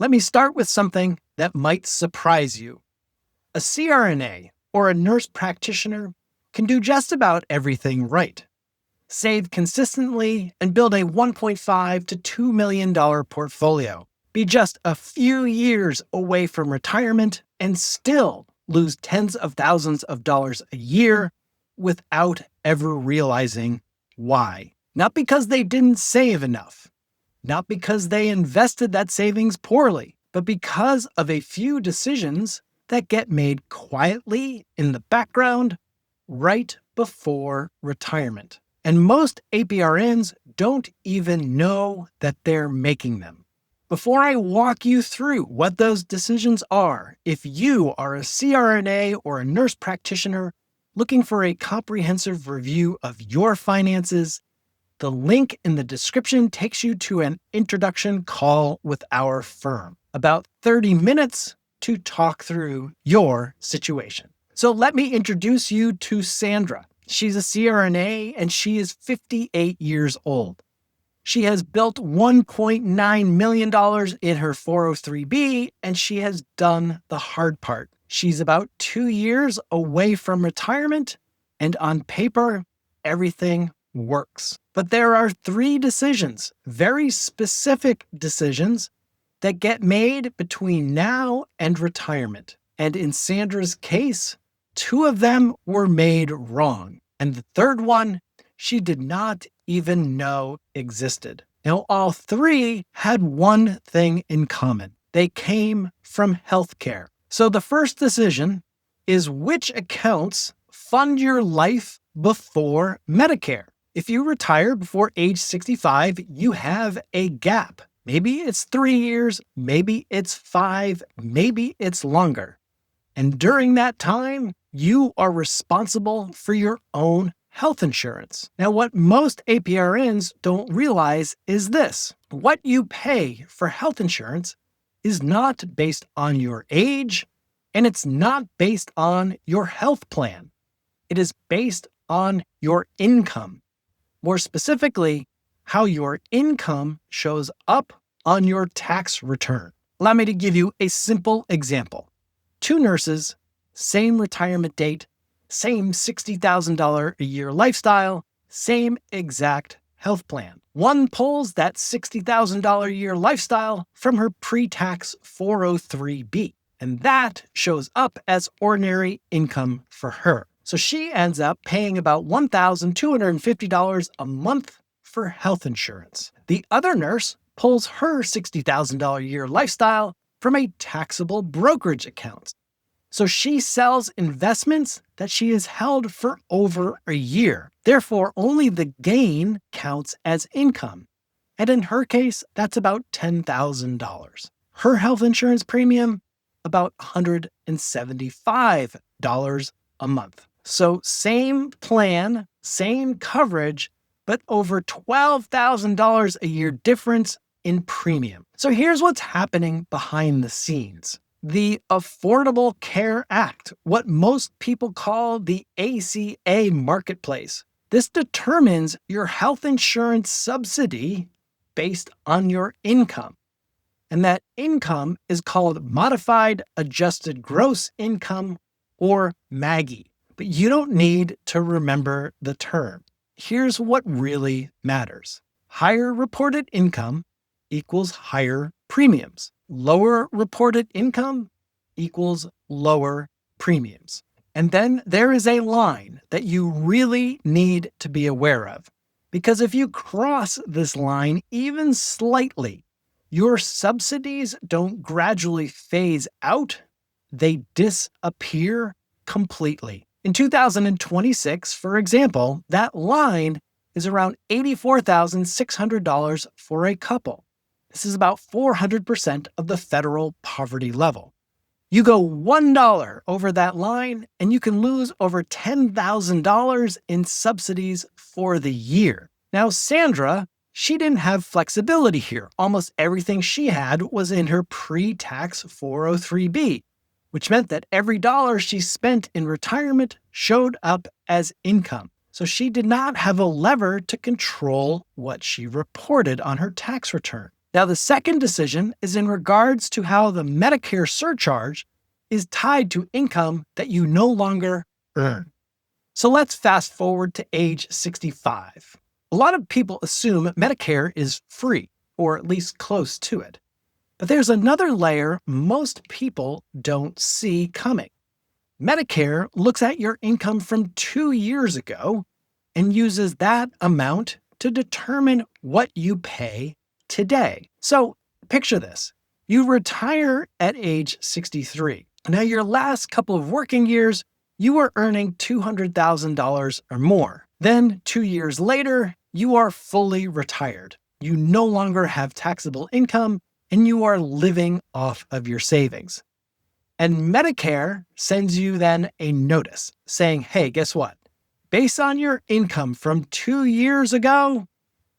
Let me start with something that might surprise you. A CRNA, or a nurse practitioner, can do just about everything right. Save consistently and build a $1.5 to $2 million portfolio. Be just a few years away from retirement and still lose tens of thousands of dollars a year without ever realizing why. Not because they didn't save enough, not because they invested that savings poorly, but because of a few decisions that get made quietly in the background right before retirement. And most APRNs don't even know that they're making them. Before I walk you through what those decisions are, if you are a CRNA or a nurse practitioner looking for a comprehensive review of your finances, the link in the description takes you to an introduction call with our firm. About 30 minutes to talk through your situation. So let me introduce you to Sandra. She's a CRNA and she is 58 years old. She has built $1.9 million in her 403B, and she has done the hard part. She's about 2 years away from retirement, and on paper, everything works. But there are 3 decisions, very specific decisions, that get made between now and retirement. And in Sandra's case, 2 of them were made wrong. And the third one, she did not even know existed. Now, all 3 had one thing in common. They came from healthcare. So the first decision is which accounts fund your life before Medicare. If you retire before age 65, you have a gap. Maybe it's 3 years, maybe it's 5, maybe it's longer. And during that time, you are responsible for your own health insurance. Now, what most APRNs don't realize is this. What you pay for health insurance is not based on your age, and it's not based on your health plan. It is based on your income. More specifically, how your income shows up on your tax return. Allow me to give you a simple example. 2 nurses, same retirement date, same $60,000 a year lifestyle, same exact health plan. One pulls that $60,000 a year lifestyle from her pre-tax 403B, and that shows up as ordinary income for her. So she ends up paying about $1,250 a month for health insurance. The other nurse pulls her $60,000 a year lifestyle from a taxable brokerage account. So she sells investments that she has held for over a year. Therefore, only the gain counts as income. And in her case, that's about $10,000. Her health insurance premium, about $175 a month. So same plan, same coverage, but over $12,000 a year difference in premium. So here's what's happening behind the scenes. The Affordable Care Act, what most people call the ACA marketplace. This determines your health insurance subsidy based on your income. And that income is called Modified Adjusted Gross Income, or MAGI. But you don't need to remember the term. Here's what really matters. Higher reported income equals higher premiums. Lower reported income equals lower premiums. And then there is a line that you really need to be aware of. Because if you cross this line even slightly, your subsidies don't gradually phase out, they disappear completely. In 2026, for example, that line is around $84,600 for a couple. This is about 400% of the federal poverty level. You go $1 over that line, and you can lose over $10,000 in subsidies for the year. Now, Sandra, she didn't have flexibility here. Almost everything she had was in her pre-tax 403B, which meant that every dollar she spent in retirement showed up as income. So she did not have a lever to control what she reported on her tax return. Now, the second decision is in regards to how the Medicare surcharge is tied to income that you no longer earn. So let's fast forward to age 65. A lot of people assume Medicare is free, or at least close to it. But there's another layer most people don't see coming. Medicare looks at your income from 2 years ago and uses that amount to determine what you pay today. So picture this. You retire at age 63. Now, your last couple of working years, you were earning $200,000 or more. Then 2 years later, you are fully retired. You no longer have taxable income, and you are living off of your savings. And Medicare sends you then a notice saying, hey, guess what? Based on your income from 2 years ago,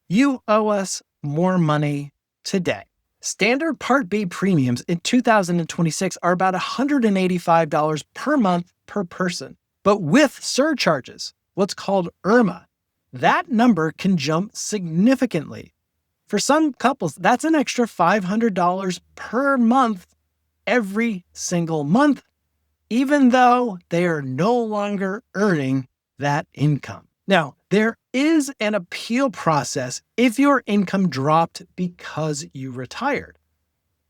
you owe us more money today. Standard Part B premiums in 2026 are about $185 per month per person. But with surcharges, what's called IRMAA, that number can jump significantly. For some couples, that's an extra $500 per month every single month, even though they are no longer earning that income. Now, there is an appeal process if your income dropped because you retired.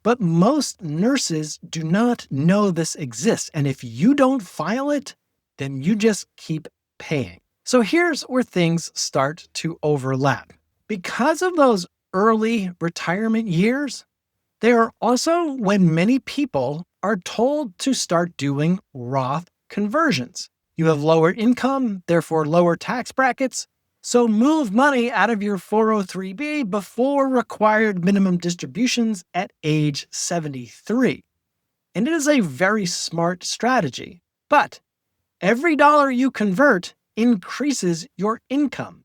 But most nurses do not know this exists, and if you don't file it, then you just keep paying. So here's where things start to overlap. Because of those early retirement years, they are also when many people are told to start doing Roth conversions. You have lower income, therefore lower tax brackets, so move money out of your 403b before required minimum distributions at age 73. And it is a very smart strategy. But every dollar you convert increases your income.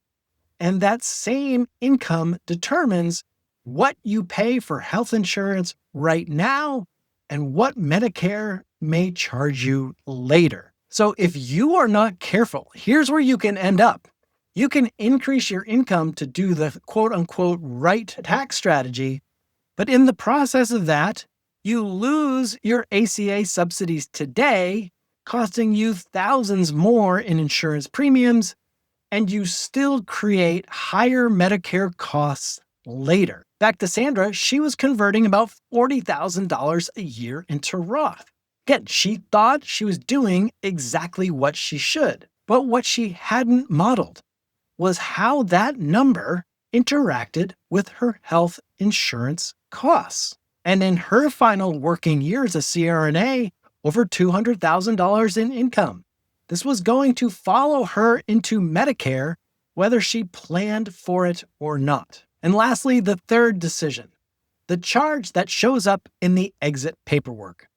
And that same income determines what you pay for health insurance right now and what Medicare may charge you later. So if you are not careful, here's where you can end up. You can increase your income to do the quote-unquote right tax strategy, but in the process of that, you lose your ACA subsidies today, costing you thousands more in insurance premiums, and you still create higher Medicare costs later. Back to Sandra, she was converting about $40,000 a year into Roth. Again, she thought she was doing exactly what she should, but what she hadn't modeled was how that number interacted with her health insurance costs. And in her final working year as a CRNA, over $200,000 in income. This was going to follow her into Medicare, whether she planned for it or not. And lastly, the third decision, the charge that shows up in the exit paperwork.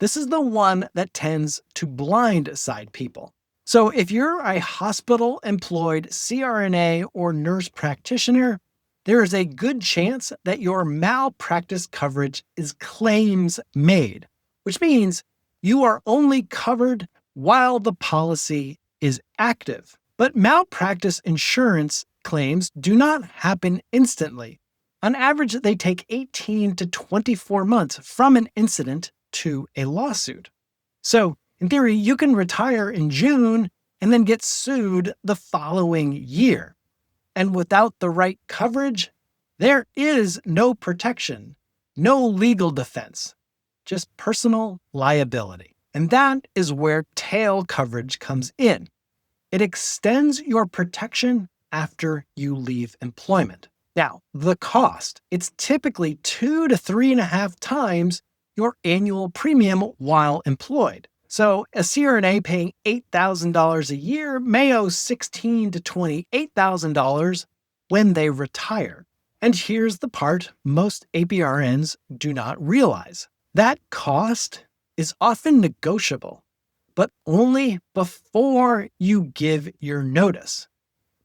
This is the one that tends to blindside people. So if you're a hospital-employed CRNA or nurse practitioner, there is a good chance that your malpractice coverage is claims made, which means you are only covered while the policy is active. But malpractice insurance claims do not happen instantly. On average, they take 18 to 24 months from an incident to a lawsuit. So, in theory, you can retire in June and then get sued the following year. And without the right coverage, there is no protection, no legal defense, just personal liability. And that is where tail coverage comes in. It extends your protection after you leave employment. Now, the cost, it's typically 2 to 3.5 times your annual premium while employed. So a CRNA paying $8,000 a year may owe $16,000 to $28,000 when they retire. And here's the part most APRNs do not realize. That cost is often negotiable, but only before you give your notice.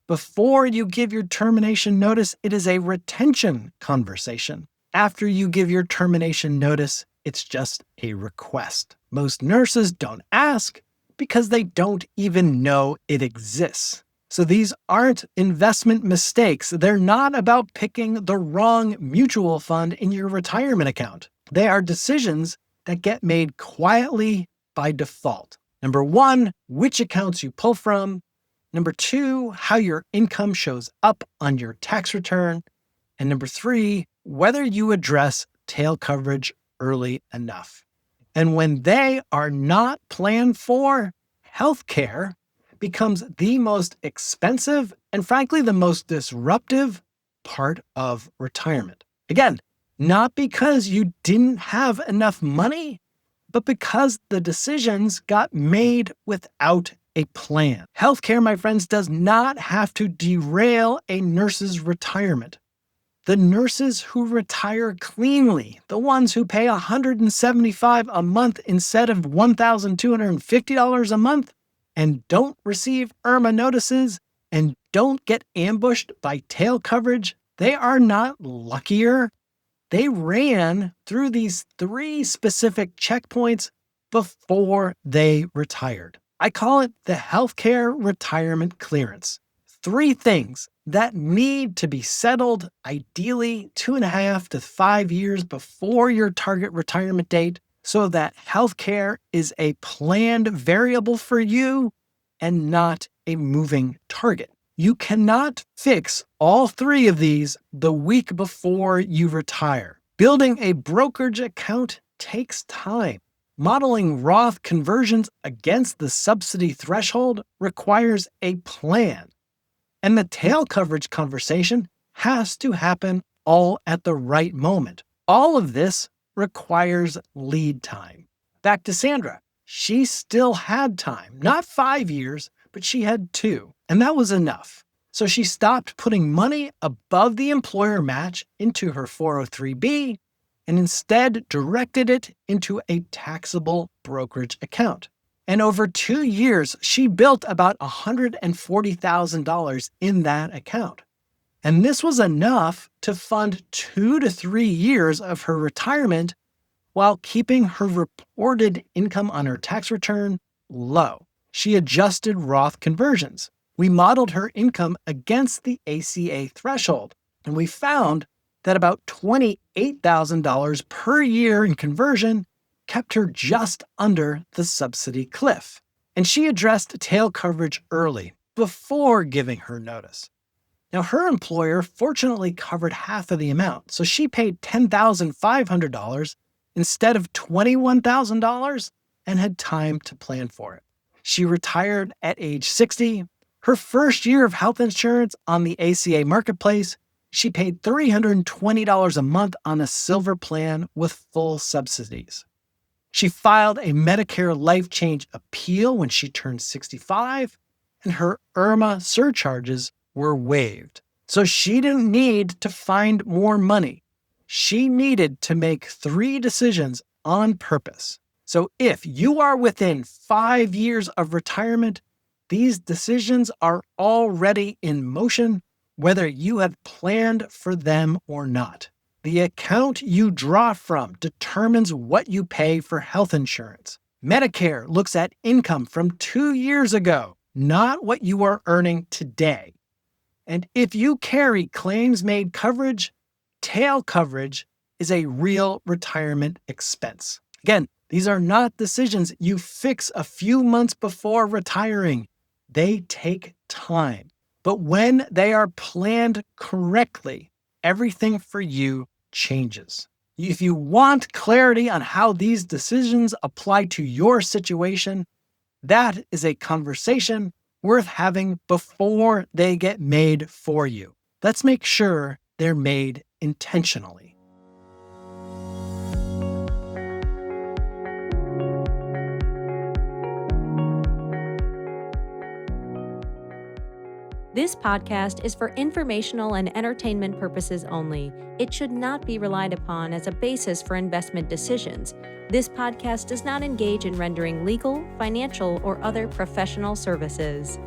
Before you give your termination notice, it is a retention conversation. After you give your termination notice, it's just a request. Most nurses don't ask because they don't even know it exists. So these aren't investment mistakes. They're not about picking the wrong mutual fund in your retirement account. They are decisions that get made quietly by default. Number one, which accounts you pull from. Number two, how your income shows up on your tax return. And number three, whether you address tail coverage early enough. And when they are not planned for, healthcare becomes the most expensive and frankly the most disruptive part of retirement. Again, not because you didn't have enough money, but because the decisions got made without a plan. Healthcare, my friends, does not have to derail a nurse's retirement. The nurses who retire cleanly, the ones who pay $175 a month instead of $1,250 a month, and don't receive IRMAA notices and don't get ambushed by tail coverage, they are not luckier. They ran through these 3 specific checkpoints before they retired. I call it the healthcare retirement clearance. 3 things that need to be settled ideally 2.5 to 5 years before your target retirement date so that healthcare is a planned variable for you and not a moving target. You cannot fix all 3 of these the week before you retire. Building a brokerage account takes time. Modeling Roth conversions against the subsidy threshold requires a plan. And the tail coverage conversation has to happen all at the right moment. All of this requires lead time. Back to Sandra. She still had time, not 5 years, but she had 2, and that was enough. So she stopped putting money above the employer match into her 403(b) and instead directed it into a taxable brokerage account. And over 2 years, she built about $140,000 in that account. And this was enough to fund 2 to 3 years of her retirement while keeping her reported income on her tax return low. She adjusted Roth conversions. We modeled her income against the ACA threshold, and we found that about $28,000 per year in conversion kept her just under the subsidy cliff. And she addressed tail coverage early, before giving her notice. Now, her employer fortunately covered half of the amount, so she paid $10,500 instead of $21,000 and had time to plan for it. She retired at age 60. Her first year of health insurance on the ACA marketplace, she paid $320 a month on a silver plan with full subsidies. She filed a Medicare life change appeal when she turned 65, and her IRMAA surcharges were waived. So she didn't need to find more money. She needed to make 3 decisions on purpose. So if you are within 5 years of retirement, these decisions are already in motion, whether you have planned for them or not. The account you draw from determines what you pay for health insurance. Medicare looks at income from 2 years ago, not what you are earning today. And if you carry claims-made coverage, tail coverage is a real retirement expense. Again, these are not decisions you fix a few months before retiring. They take time. But when they are planned correctly, everything for you changes. If you want clarity on how these decisions apply to your situation, that is a conversation worth having before they get made for you. Let's make sure they're made intentionally. This podcast is for informational and entertainment purposes only. It should not be relied upon as a basis for investment decisions. This podcast does not engage in rendering legal, financial, or other professional services.